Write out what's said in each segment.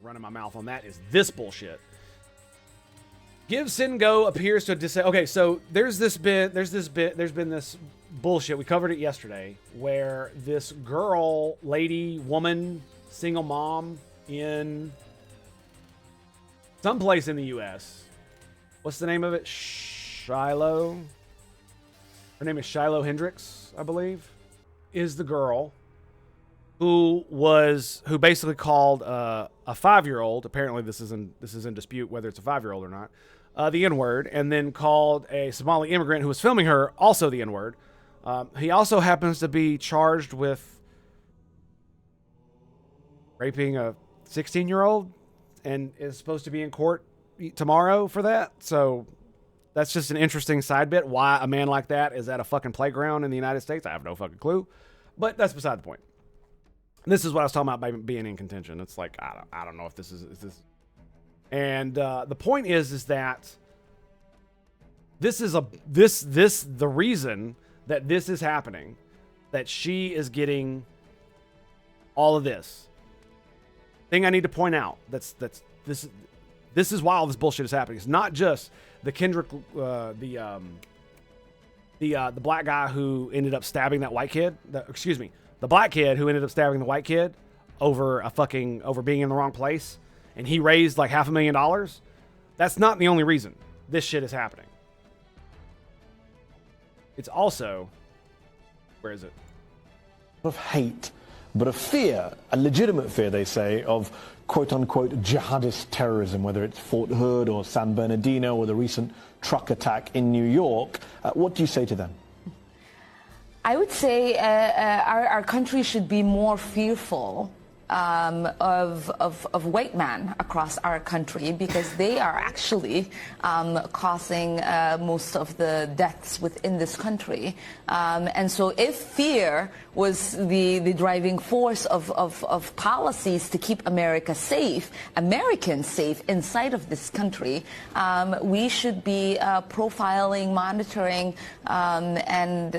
running my mouth on that is this bullshit. Give Sin Go appears to okay, so there's been this bullshit. We covered it yesterday where this girl, lady, woman, single mom in someplace in the US. What's the name of it? Shiloh. Her name is Shiloh Hendricks, I believe, is the girl who basically called a 5-year-old. Apparently, this is in dispute whether it's a 5-year-old or not. The N-word, and then called a Somali immigrant who was filming her also the N-word. He also happens to be charged with raping a 16-year-old and is supposed to be in court tomorrow for that. So that's just an interesting side bit. Why a man like that is at a fucking playground in the United States, I have no fucking clue. But that's beside the point. This is what I was talking about by being in contention. It's like, I don't know if this is this. And the point is that the reason that this is happening, that she is getting all of this. Thing I need to point out, this is why all this bullshit is happening. It's not just the Kendrick, the black guy who ended up stabbing that white kid. The black kid who ended up stabbing the white kid over being in the wrong place, and he raised like $500,000. That's not the only reason this shit is happening. It's also, where is it? Of hate, but a fear, a legitimate fear, they say, of quote-unquote jihadist terrorism, whether it's Fort Hood or San Bernardino or the recent truck attack in New York. What do you say to them? I would say our country should be more fearful of white men across our country, because they are actually causing most of the deaths within this country. And so if fear was the driving force of policies to keep America safe, Americans safe inside of this country, we should be profiling, monitoring, and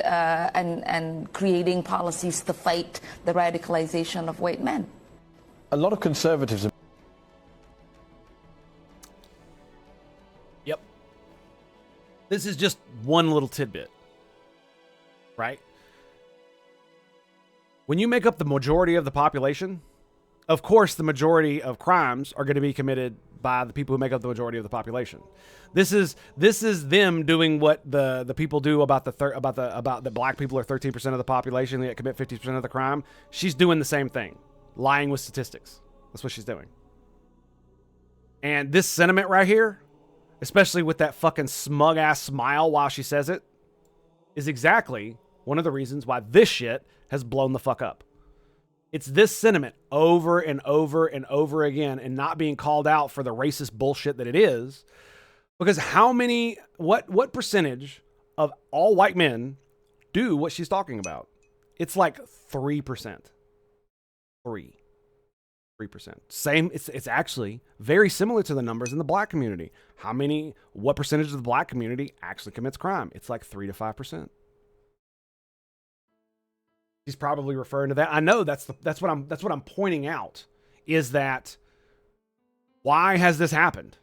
creating policies to fight the radicalization of white men. A lot of conservatives. Yep. This is just one little tidbit, right? When you make up the majority of the population, of course, the majority of crimes are going to be committed by the people who make up the majority of the population. This is them doing what the people do about the black people are 13% of the population that commit 50% of the crime. She's doing the same thing. Lying with statistics. That's what she's doing. And this sentiment right here, especially with that fucking smug ass smile while she says it, is exactly one of the reasons why this shit has blown the fuck up. It's this sentiment over and over and over again, and not being called out for the racist bullshit that it is. Because what percentage of all white men do what she's talking about? It's like 3%. 3%. Same. It's actually very similar to the numbers in the black community. What percentage of the black community actually commits crime? It's like 3 to 5%. She's probably referring to that. I know that's what I'm pointing out, is that why has this happened?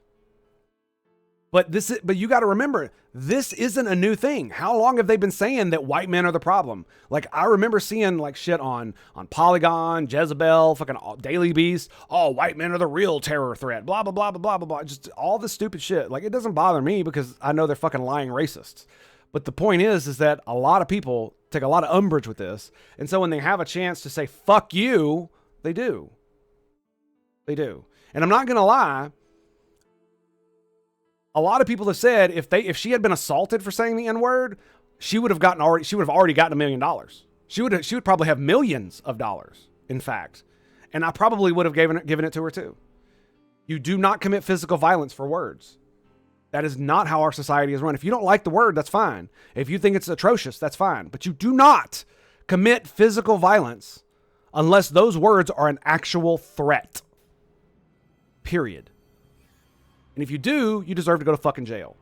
But you got to remember, this isn't a new thing. How long have they been saying that white men are the problem? Like, I remember seeing like shit on Polygon, Jezebel, fucking Daily Beast. Oh, white men are the real terror threat. Blah, blah, blah, blah, blah, blah, blah. Just all this stupid shit. Like, it doesn't bother me because I know they're fucking lying racists. But the point is that a lot of people take a lot of umbrage with this. And so when they have a chance to say, fuck you, they do. They do. And I'm not going to lie. A lot of people have said if she had been assaulted for saying the N-word, she would have already gotten $1 million. She would probably have millions of dollars, in fact. And I probably would have given it to her too. You do not commit physical violence for words. That is not how our society is run. If you don't like the word, that's fine. If you think it's atrocious, that's fine. But you do not commit physical violence unless those words are an actual threat. Period. And if you do, you deserve to go to fucking jail.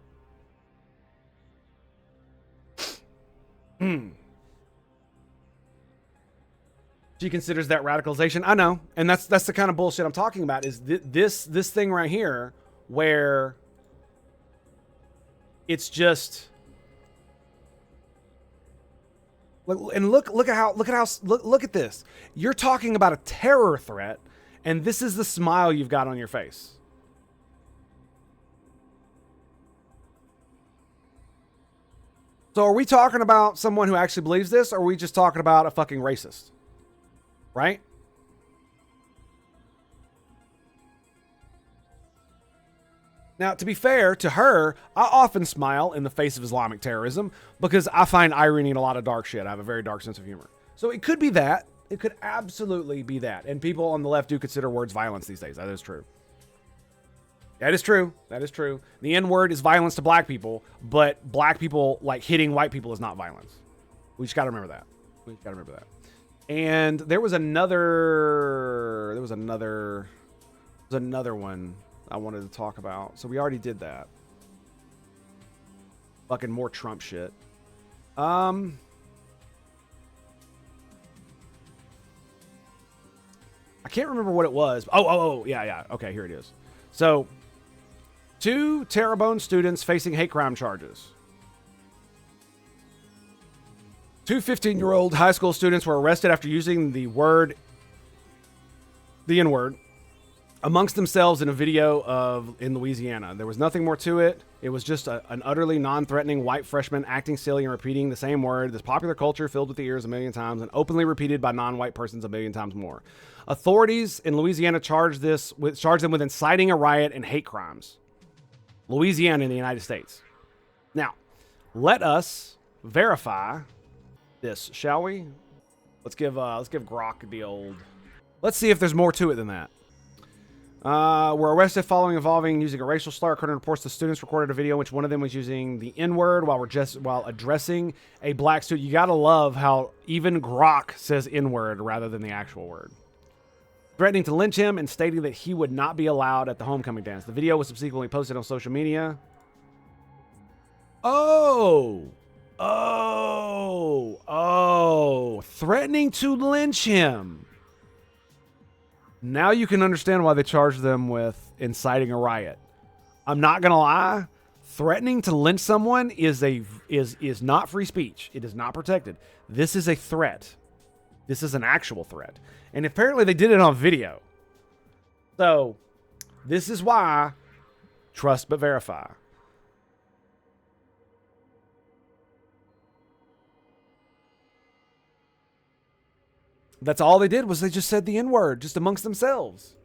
She She considers that radicalization. I know, and that's the kind of bullshit I'm talking about. Is this thing right here where it's just and look at this. You're talking about a terror threat, and this is the smile you've got on your face. So are we talking about someone who actually believes this, or are we just talking about a fucking racist? Right? Now, to be fair to her, I often smile in the face of Islamic terrorism because I find irony in a lot of dark shit. I have a very dark sense of humor. So it could be that. It could absolutely be that. And people on the left do consider words violence these days. That is true. That is true. That is true. The N-word is violence to black people, but black people, like, hitting white people is not violence. We just got to remember that. We just got to remember that. And there was another one I wanted to talk about. So we already did that. Fucking more Trump shit. I can't remember what it was. Oh, yeah. Okay, here it is. So, 2 Terrebonne students facing hate crime charges. 2 15-year-old high school students were arrested after using the N-word, amongst themselves in a video in Louisiana. There was nothing more to it. It was just an utterly non-threatening white freshman acting silly and repeating the same word. This popular culture filled with the ears a million times and openly repeated by non-white persons a million times more. Authorities in Louisiana charged them with inciting a riot and hate crimes. Louisiana in the United States. Now, let us verify this, shall we? Let's give Grok the old. Let's see if there's more to it than that. Were arrested following involving using a racial slur. According to reports, the students recorded a video in which one of them was using the N-word while addressing a black student. You gotta love how even Grok says N-word rather than the actual word. Threatening to lynch him and stating that he would not be allowed at the homecoming dance. The video was subsequently posted on social media. Oh, threatening to lynch him. Now you can understand why they charged them with inciting a riot. I'm not gonna lie, threatening to lynch someone is not free speech. It is not protected. This is a threat. This is an actual threat. And apparently they did it on video. So this is why trust but verify. That's all they did was they just said the N-word just amongst themselves.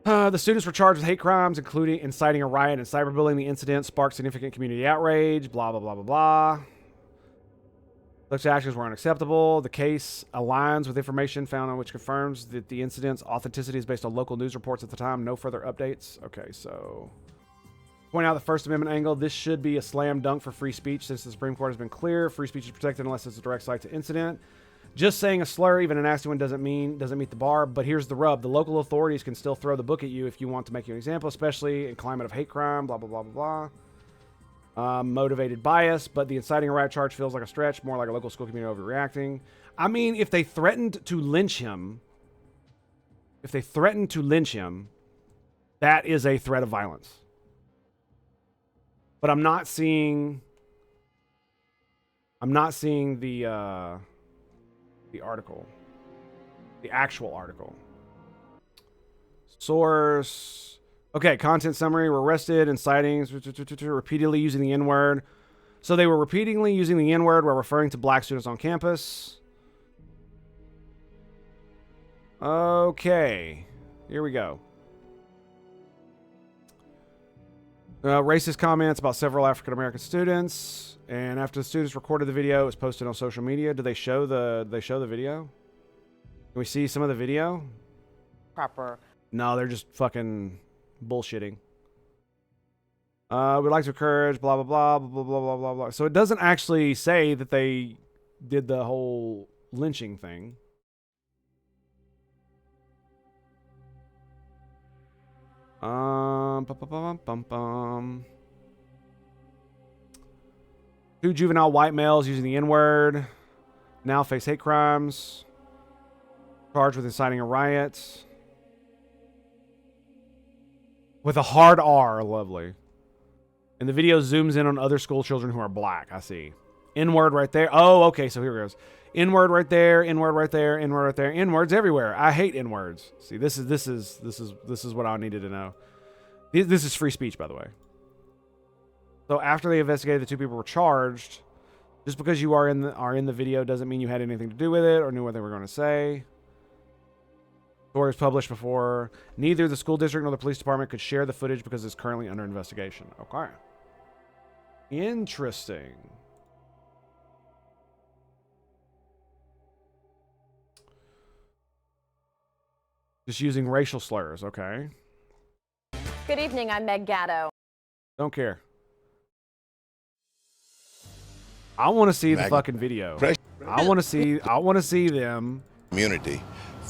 The students were charged with hate crimes, including inciting a riot and cyberbullying. The incident sparked significant community outrage, blah, blah, blah, blah, blah. Such actions were unacceptable. The case aligns with information found on which confirms that the incident's authenticity is based on local news reports at the time. No further updates. Okay, so point out the First Amendment angle. This should be a slam dunk for free speech since the Supreme Court has been clear. Free speech is protected unless it's a direct cite to incident. Just saying a slur, even a nasty one, doesn't meet the bar. But here's the rub. The local authorities can still throw the book at you if you want to make you an example, especially in climate of hate crime, blah, blah, blah, blah, blah. Motivated bias, but the inciting a riot charge feels like a stretch, more like a local school community overreacting. I mean, if they threatened to lynch him, that is a threat of violence. But I'm not seeing the article, the actual article. Source. Okay, content summary. Were arrested, inciting, repeatedly using the N-word. So they were repeatedly using the N-word while referring to black students on campus. Okay, here we go. Racist comments about several African-American students. And after the students recorded the video, it was posted on social media. Did they show the video? Can we see some of the video? Proper. No, they're just fucking bullshitting. We'd like to encourage blah, blah, blah, blah, blah, blah, blah, blah. So it doesn't actually say that they did the whole lynching thing. Bum, bum, bum, bum. 2 juvenile white males using the N-word. now face hate crimes. Charged with inciting a riot. With a hard R. Lovely. And the video zooms in on other school children who are black. I see. N-word right there. Oh, okay. So here it goes. N-word right there. N-word right there. N-word right there. N-words everywhere. I hate N-words. See, this is what I needed to know. This is free speech, by the way. So after they investigated, the two people were charged. Just because you are in the video doesn't mean you had anything to do with it or knew what they were going to say. Story was published before. Neither the school district nor the police department could share the footage because it's currently under investigation. Okay. Interesting. Just using racial slurs. Okay. Good evening. I'm Meg Gatto. Don't care. I want to see the fucking video. I want to see them. Community.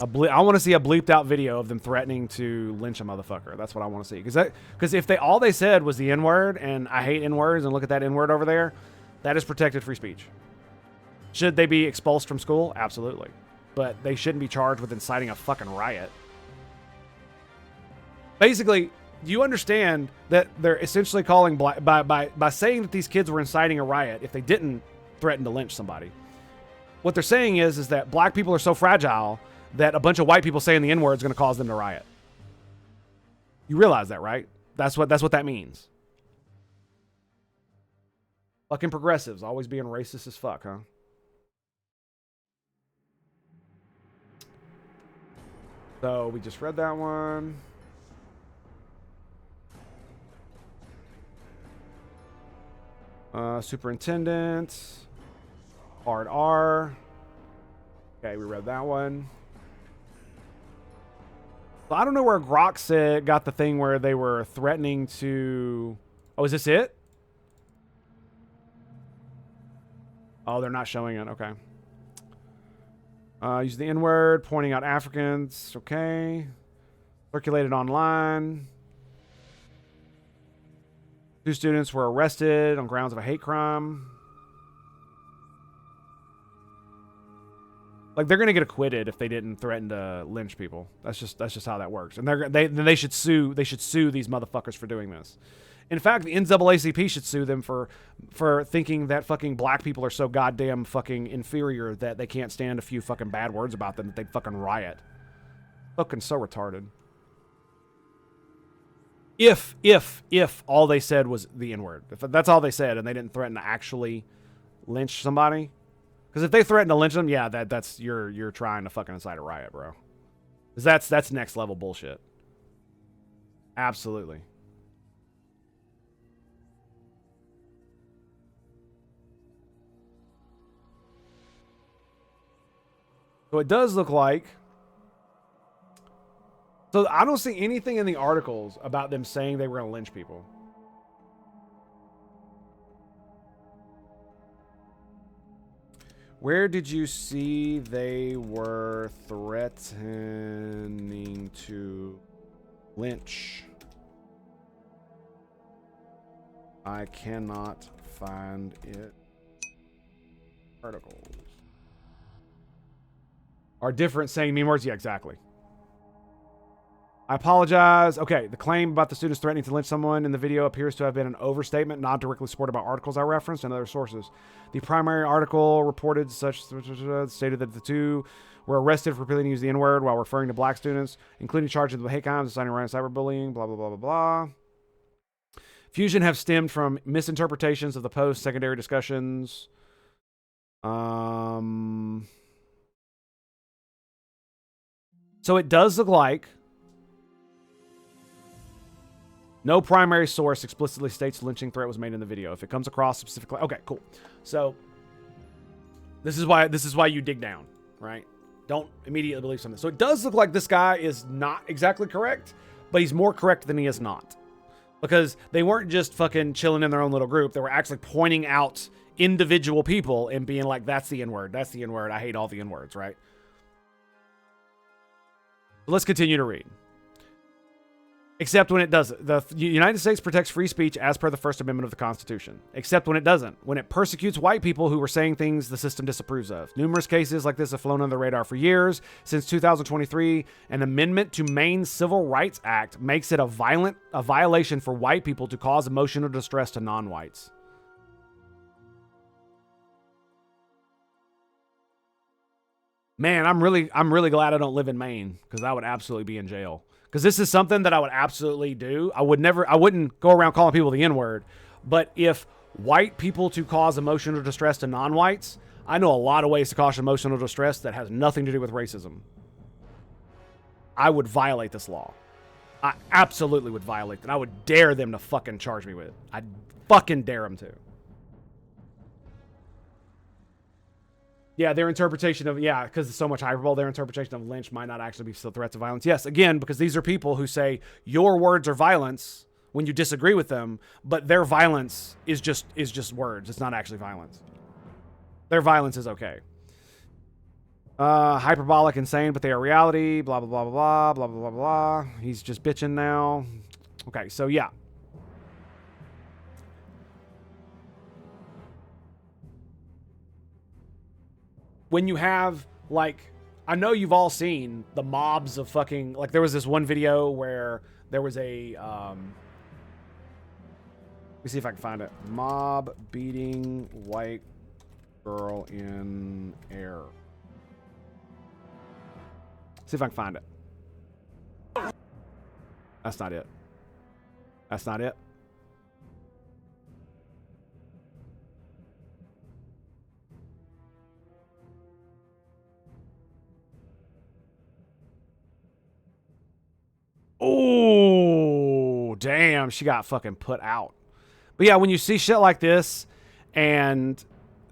I want to see a bleeped out video of them threatening to lynch a motherfucker. That's what I want to see. Because if all they said was the N-word, and I hate N-words, and look at that N-word over there, that is protected free speech. Should they be expulsed from school? Absolutely. But they shouldn't be charged with inciting a fucking riot. Basically, do you understand that they're essentially calling by saying that these kids were inciting a riot if they didn't threaten to lynch somebody? What they're saying is that black people are so fragile that a bunch of white people saying the N-word is going to cause them to riot. You realize that, right? That's what that means. Fucking progressives always being racist as fuck, huh? So we just read that one. Superintendent. Hard R. Okay, we read that one. So I don't know where Grok said got the thing where they were threatening to... Oh, is this it? Oh, they're not showing it. Okay. Use the N-word, pointing out Africans. Okay. Circulated online. 2 students were arrested on grounds of a hate crime. Like, they're gonna get acquitted if they didn't threaten to lynch people. That's just how that works. And they should sue these motherfuckers for doing this. In fact, the NAACP should sue them for thinking that fucking black people are so goddamn fucking inferior that they can't stand a few fucking bad words about them that they'd fucking riot. Fucking so retarded. If all they said was the N-word. If that's all they said and they didn't threaten to actually lynch somebody. Because if they threaten to lynch them, yeah, that's you're trying to fucking incite a riot, bro. Because that's next level bullshit. Absolutely. So it does look like... So I don't see anything in the articles about them saying they were going to lynch people. Where did you see they were threatening to lynch? I cannot find it. Articles. Are different saying mean words? Yeah, exactly. I apologize. Okay, the claim about the students threatening to lynch someone in the video appears to have been an overstatement, not directly supported by articles I referenced and other sources. The primary article reported stated that the two were arrested for repeatedly using the N-word while referring to black students, including charges of hate crimes, inciting riot, cyberbullying, blah, blah, blah, blah, blah. Fusion have stemmed from misinterpretations of the post, secondary discussions. So it does look like no primary source explicitly states lynching threat was made in the video. If it comes across specifically, okay, cool. So this is why you dig down, right? Don't immediately believe something. So it does look like this guy is not exactly correct, but he's more correct than he is not. Because they weren't just fucking chilling in their own little group. They were actually pointing out individual people and being like, that's the N-word. That's the N-word. I hate all the N-words, right? Let's continue to read. Except when it doesn't. The United States protects free speech as per the First Amendment of the Constitution. Except when it doesn't. When it persecutes white people who are saying things the system disapproves of. Numerous cases like this have flown under the radar for years. Since 2023, an amendment to Maine's Civil Rights Act makes it a violation for white people to cause emotional distress to non-whites. Man, I'm really glad I don't live in Maine, because I would absolutely be in jail. Because this is something that I would absolutely do. I wouldn't go around calling people the N-word. But if white people to cause emotional distress to non-whites, I know a lot of ways to cause emotional distress that has nothing to do with racism. I would violate this law. I absolutely would violate it. I would dare them to fucking charge me with it. I'd fucking dare them to. Yeah, their interpretation of, because it's so much hyperbole, their interpretation of lynch might not actually be still threats of violence. Yes, again, because these are people who say your words are violence when you disagree with them, but their violence is just words. It's not actually violence. Their violence is okay. Hyperbolic, insane, but they are reality, blah, blah, blah, blah, blah, blah, blah, blah. He's just bitching now. Okay, so yeah. When you have, like, I know you've all seen the mobs of fucking, like, there was this one video where there was a, let me see if I can find it. Mob beating white girl in air. See if I can find it. That's not it. That's not it. Oh, damn. She got fucking put out. But yeah, when you see shit like this and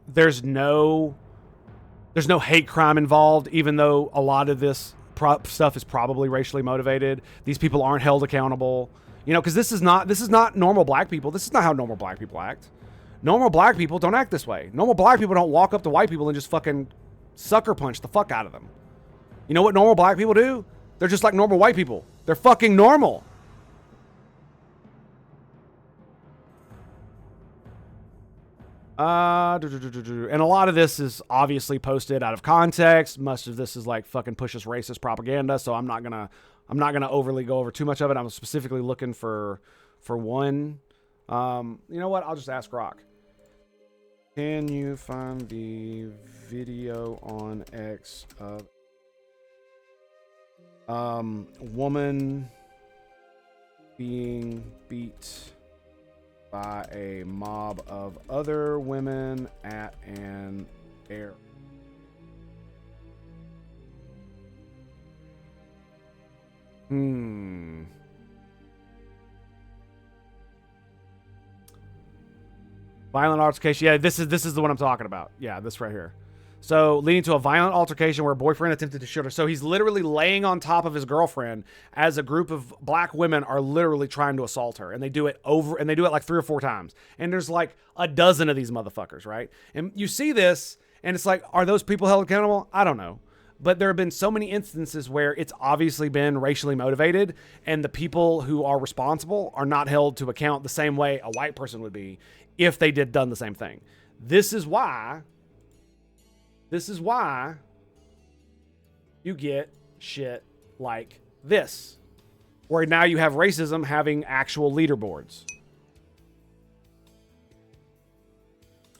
there's no hate crime involved, even though a lot of this stuff is probably racially motivated. These people aren't held accountable. You know, because this is not normal black people. This is not how normal black people act. Normal black people don't act this way. Normal black people don't walk up to white people and just fucking sucker punch the fuck out of them. You know what normal black people do? They're just like normal white people. They're fucking normal. And a lot of this is obviously posted out of context. Much of this is like fucking pushes racist propaganda. So I'm not gonna overly go over too much of it. I'm specifically looking for one. You know what? I'll just ask Rock. Can you find the video on X of woman being beat by a mob of other women at an air? Violent altercation. Yeah, this is the one I'm talking about. Yeah, this right here. So, leading to a violent altercation where a boyfriend attempted to shoot her. So, he's literally laying on top of his girlfriend as a group of black women are literally trying to assault her. And they do it like 3 or 4 times. And there's like a dozen of these motherfuckers, right? And you see this, and it's like, are those people held accountable? I don't know. But there have been so many instances where it's obviously been racially motivated, and the people who are responsible are not held to account the same way a white person would be if they done the same thing. This is why you get shit like this, where now you have racism having actual leaderboards.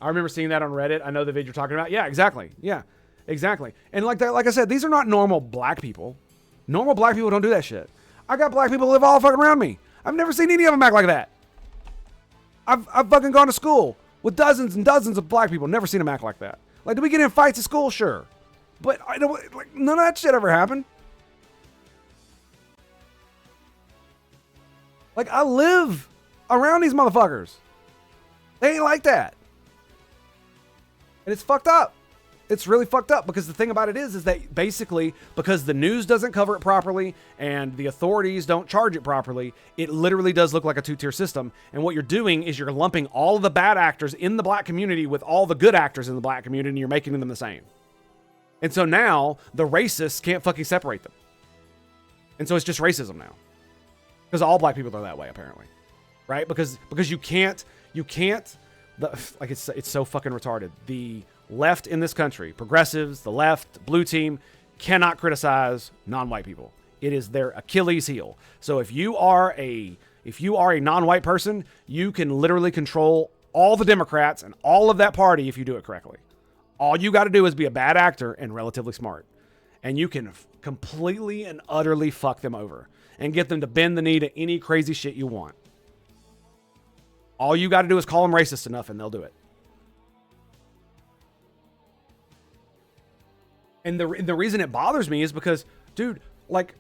I remember seeing that on Reddit. I know the video you're talking about. Yeah, exactly. Yeah, exactly. And like that, like I said, these are not normal black people. Normal black people don't do that shit. I got black people that live all fucking around me. I've never seen any of them act like that. I've fucking gone to school with dozens and dozens of black people. Never seen them act like that. Like, do we get in fights at school? Sure. But I don't, like, none of that shit ever happened. Like, I live around these motherfuckers. They ain't like that. And it's fucked up. It's really fucked up, because the thing about it is that basically, because the news doesn't cover it properly and the authorities don't charge it properly, it literally does look like a 2-tier system. And what you're doing is you're lumping all of the bad actors in the black community with all the good actors in the black community, and you're making them the same. And so now the racists can't fucking separate them. And so it's just racism now. Because all black people are that way, apparently. Right? Because you can't, like it's so fucking retarded. The left in this country, progressives, the left, blue team, cannot criticize non-white people. It is their Achilles heel. So if you are a non-white person, you can literally control all the Democrats and all of that party if you do it correctly. All you got to do is be a bad actor and relatively smart. And you can completely and utterly fuck them over and get them to bend the knee to any crazy shit you want. All you got to do is call them racist enough and they'll do it. And the reason it bothers me is because, dude, like,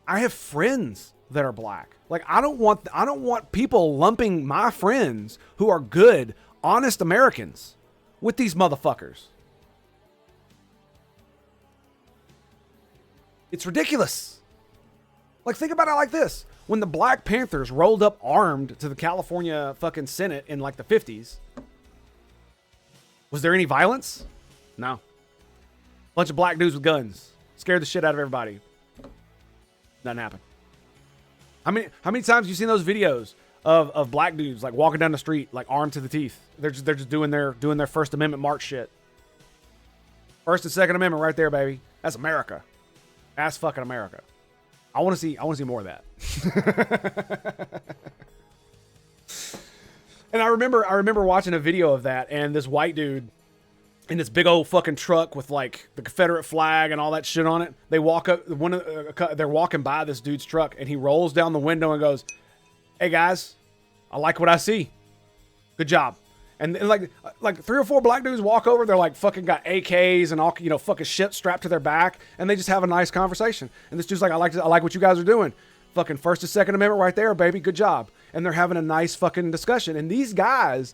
I have friends that are black. Like, I don't want people lumping my friends who are good, honest Americans with these motherfuckers. It's ridiculous. Like, think about it like this. When the Black Panthers rolled up armed to the California fucking Senate in like the 50s, was there any violence? No. Bunch of black dudes with guns. Scared the shit out of everybody. Nothing happened. How many times have you seen those videos of black dudes like walking down the street like armed to the teeth? They're just doing their First Amendment march shit. First and Second Amendment right there, baby. That's America. That's fucking America. I want to see more of that. And I remember watching a video of that, and this white dude in this big old fucking truck with like the Confederate flag and all that shit on it. They walk up, they're walking by this dude's truck, and he rolls down the window and goes, "Hey guys, I like what I see. Good job." And like 3 or 4 black dudes walk over. They're like fucking got AKs and all, fucking shit strapped to their back, and they just have a nice conversation. And this dude's like, I like what you guys are doing. Fucking First and Second Amendment right there, baby. Good job. And they're having a nice fucking discussion. And these guys,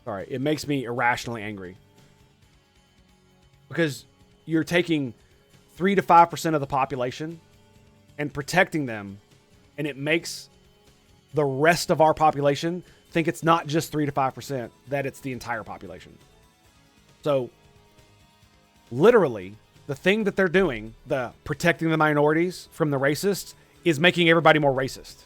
sorry, it makes me irrationally angry because you're taking 3 to 5% of the population and protecting them, and it makes the rest of our population think it's not just 3 to 5%, that it's the entire population. So literally, the thing that they're doing, the protecting the minorities from the racists, is making everybody more racist.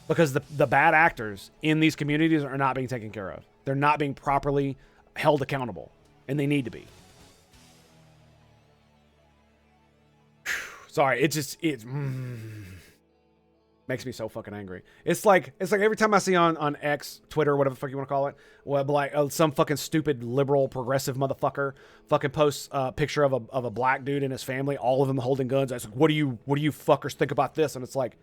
Because the bad actors in these communities are not being taken care of. They're not being properly held accountable, and they need to be. Sorry, it makes me so fucking angry. It's like every time I see on X, Twitter, whatever the fuck you want to call it, well, like some fucking stupid liberal progressive motherfucker fucking posts a picture of a black dude and his family, all of them holding guns. I was like, what do you fuckers think about this? And it's like,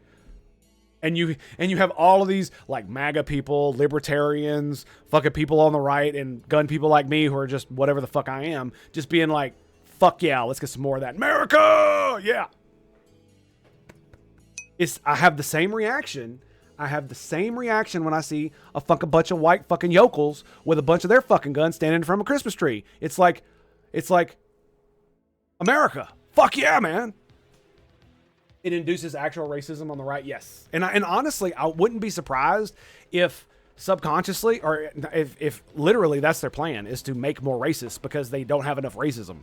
and you have all of these like MAGA people, libertarians, fucking people on the right, and gun people like me who are just whatever the fuck I am, just being like, fuck yeah, let's get some more of that. America! Yeah. I have the same reaction. I have the same reaction when I see a fucking bunch of white fucking yokels with a bunch of their fucking guns standing in front of a Christmas tree. It's like America. Fuck yeah, man. It induces actual racism on the right. Yes. And honestly, I wouldn't be surprised if subconsciously, or if literally that's their plan, is to make more racist because they don't have enough racism.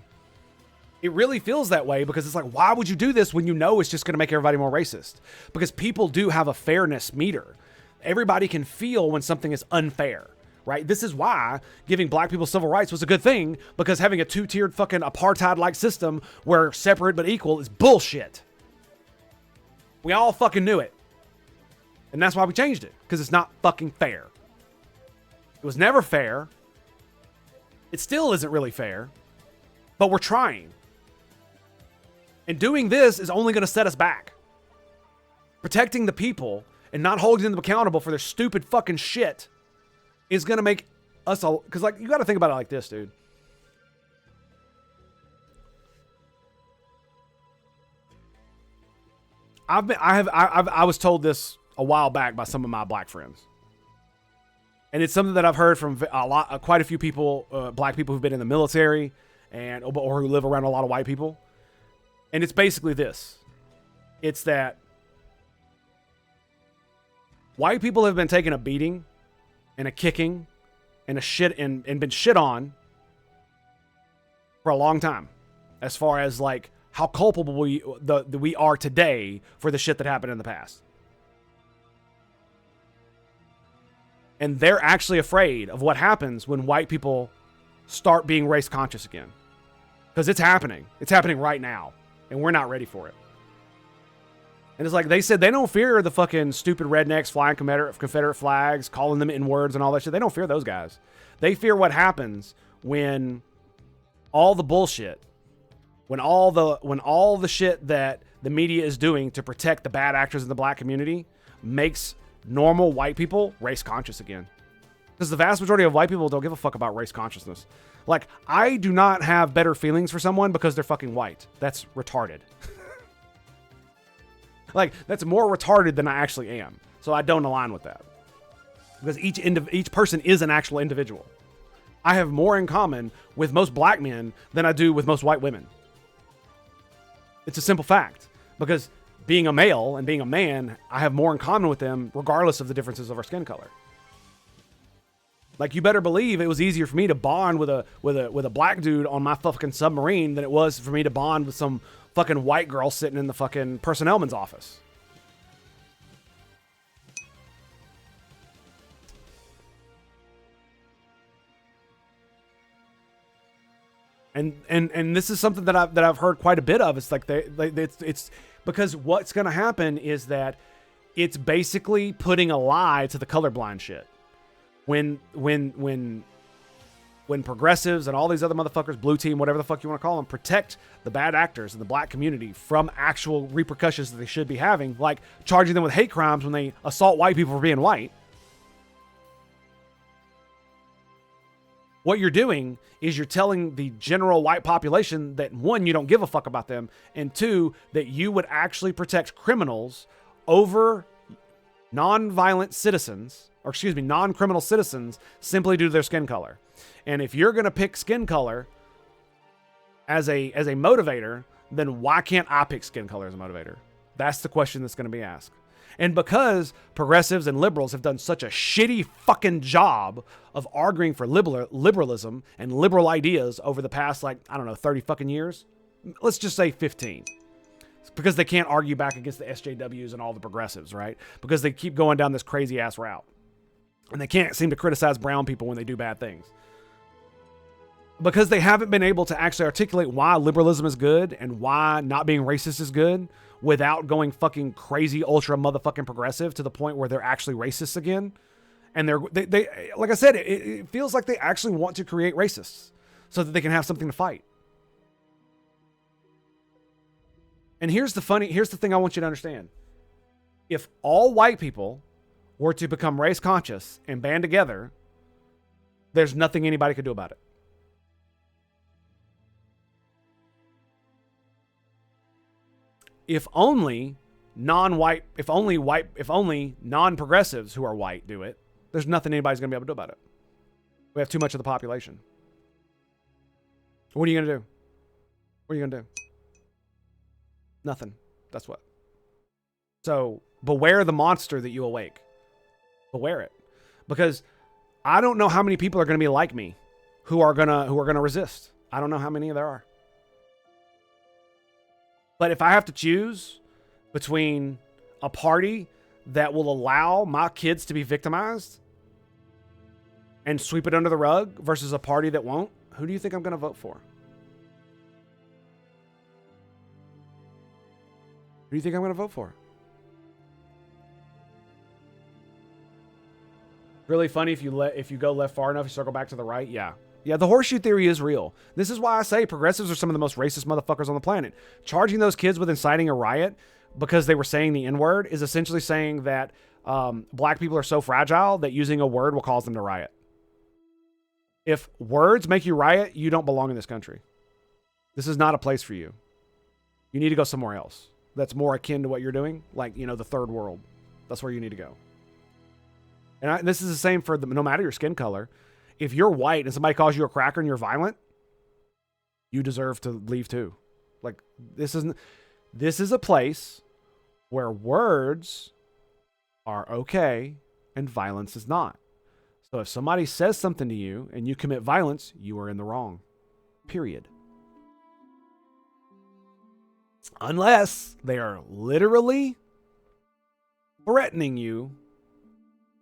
It really feels that way because it's like, why would you do this when you know it's just going to make everybody more racist? Because people do have a fairness meter. Everybody can feel when something is unfair, right? This is why giving black people civil rights was a good thing, because having a 2-tiered fucking apartheid-like system where separate but equal is bullshit. We all fucking knew it. And that's why we changed it, because it's not fucking fair. It was never fair. It still isn't really fair, but we're trying. And doing this is only going to set us back. Protecting the people and not holding them accountable for their stupid fucking shit is going to make us all... Because, like, you got to think about it like this, dude. I was told this a while back by some of my black friends. And it's something that I've heard from quite a few people, black people who've been in the military or who live around a lot of white people. And it's basically this. It's that white people have been taking a beating and a kicking and been shit on for a long time, as far as like how culpable we are today for the shit that happened in the past. And they're actually afraid of what happens when white people start being race conscious again. Because it's happening. It's happening right now. And we're not ready for it. And it's like they said they don't fear the fucking stupid rednecks flying Confederate flags, calling them N-words and all that shit. They don't fear those guys. They fear what happens when all the bullshit, when all the shit that the media is doing to protect the bad actors in the black community makes normal white people race conscious again. Because the vast majority of white people don't give a fuck about race consciousness. Like, I do not have better feelings for someone because they're fucking white. That's retarded. Like, that's more retarded than I actually am. So I don't align with that. Because each person is an actual individual. I have more in common with most black men than I do with most white women. It's a simple fact. Because being a male and being a man, I have more in common with them regardless of the differences of our skin color. Like, you better believe it was easier for me to bond with a black dude on my fucking submarine than it was for me to bond with some fucking white girl sitting in the fucking personnelman's office. And this is something that I've heard quite a bit of. It's like it's because what's going to happen is that it's basically putting a lie to the colorblind shit. When progressives and all these other motherfuckers, blue team, whatever the fuck you want to call them, protect the bad actors in the black community from actual repercussions that they should be having, like charging them with hate crimes when they assault white people for being white. What you're doing is you're telling the general white population that, one, you don't give a fuck about them, and two, that you would actually protect criminals over non-criminal citizens simply due to their skin color. And if you're going to pick skin color as a motivator, then why can't I pick skin color as a motivator? That's the question that's going to be asked. And because progressives and liberals have done such a shitty fucking job of arguing for liberalism and liberal ideas over the past, 30 fucking years, let's just say 15. It's because they can't argue back against the SJWs and all the progressives, right? Because they keep going down this crazy ass route. And they can't seem to criticize brown people when they do bad things. Because they haven't been able to actually articulate why liberalism is good and why not being racist is good without going fucking crazy ultra motherfucking progressive to the point where they're actually racists again. And they like I said, it feels like they actually want to create racists so that they can have something to fight. And here's the thing I want you to understand. If all white people were to become race conscious and band together, there's nothing anybody could do about it. If only non-progressives who are white do it, there's nothing anybody's going to be able to do about it. We have too much of the population. What are you going to do? What are you going to do? Nothing. That's what. So beware the monster that you awake. Beware it. Because I don't know how many people are going to be like me who are going to resist. I don't know how many there are. But if I have to choose between a party that will allow my kids to be victimized and sweep it under the rug versus a party that won't, who do you think I'm going to vote for? Who do you think I'm going to vote for? Really funny if you go left far enough, you circle back to the right. Yeah, the horseshoe theory is real. This is why I say progressives are some of the most racist motherfuckers on the planet. Charging those kids with inciting a riot because they were saying the N-word is essentially saying that black people are so fragile that using a word will cause them to riot. If words make you riot, you don't belong in this country. This is not a place for you. You need to go somewhere else that's more akin to what you're doing, like, the third world. That's where you need to go. And this is the same for no matter your skin color. If you're white and somebody calls you a cracker and you're violent, you deserve to leave too. Like, this is a place where words are okay and violence is not. So if somebody says something to you and you commit violence, you are in the wrong. Period. Unless they are literally threatening you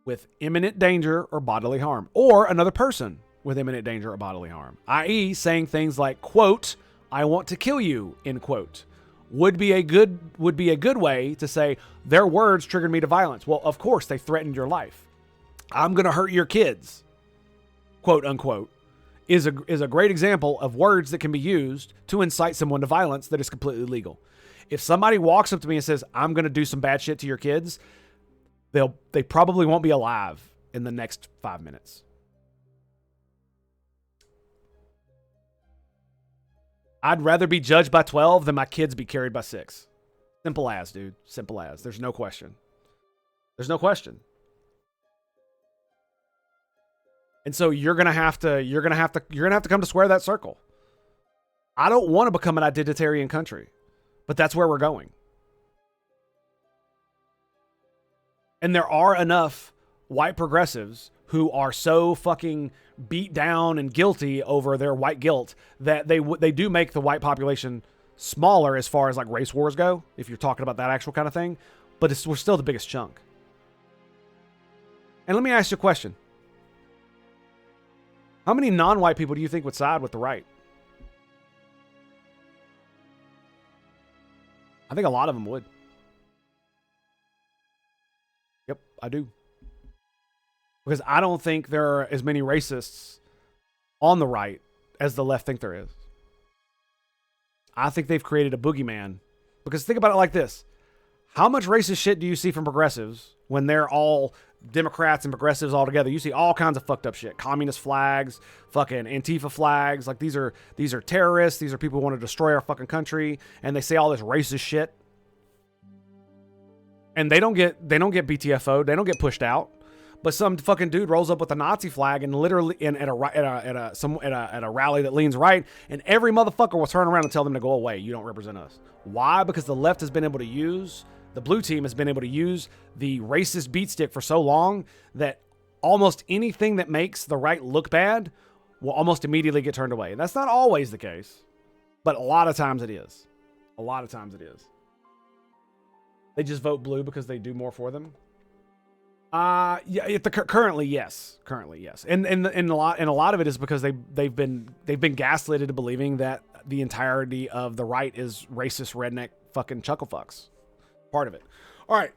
with imminent danger or bodily harm, or another person with imminent danger or bodily harm, i.e. saying things like, quote, "I want to kill you," end quote, would be a good way to say their words triggered me to violence. Well, of course, they threatened your life. "I'm going to hurt your kids," quote unquote, is a great example of words that can be used to incite someone to violence that is completely legal. If somebody walks up to me and says, "I'm going to do some bad shit to your kids," they probably won't be alive in the next 5 minutes. I'd rather be judged by 12 than my kids be carried by 6. Simple as, dude. Simple as. There's no question. There's no question. And so you're gonna have to come to square that circle. I don't want to become an identitarian country, but that's where we're going. And there are enough white progressives who are so fucking beat down and guilty over their white guilt that they do make the white population smaller as far as like race wars go, if you're talking about that actual kind of thing. But we're still the biggest chunk. And let me ask you a question. How many non-white people do you think would side with the right? I think a lot of them would. Yep, I do. Because I don't think there are as many racists on the right as the left think there is. I think they've created a boogeyman. Because think about it like this. How much racist shit do you see from progressives when they're all Democrats and progressives all together? You see all kinds of fucked up shit. Communist flags, fucking Antifa flags. Like these are terrorists. These are people who want to destroy our fucking country. And they say all this racist shit. And they don't get BTFO'd. They don't get pushed out. But some fucking dude rolls up with a Nazi flag and literally at a rally that leans right, and every motherfucker will turn around and tell them to go away. You don't represent us. Why? Because the left has been able to use, the blue team has been able to use the racist beat stick for so long that almost anything that makes the right look bad will almost immediately get turned away. And that's not always the case, but a lot of times it is. A lot of times it is. They just vote blue because they do more for them. Yeah, currently yes, and a lot of it is because they've been gaslit into believing that the entirety of the right is racist redneck fucking chucklefucks. Part of it. All right,